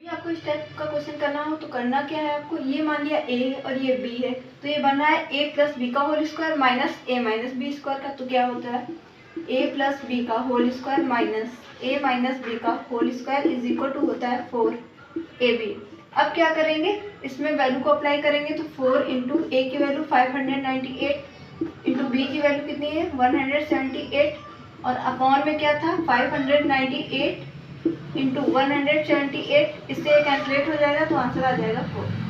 आपको इस टाइप का क्वेश्चन करना हो तो करना क्या है आपको, ये मान लिया a है और ये b है, तो ये बन रहा है a प्लस बी का whole square minus a minus B square का, तो क्या होता है a प्लस बी का whole square minus a minus B का whole square is equal to होता है 4ab। अब क्या करेंगे, इसमें वैल्यू को अप्लाई करेंगे तो 4 इंटू ए की वैल्यू 598 इंटू बी की वैल्यू कितनी है 178 और अपॉन में क्या था 598 इंटू 178, इससे कैलकुलेट हो जाएगा तो आंसर आ जाएगा 4।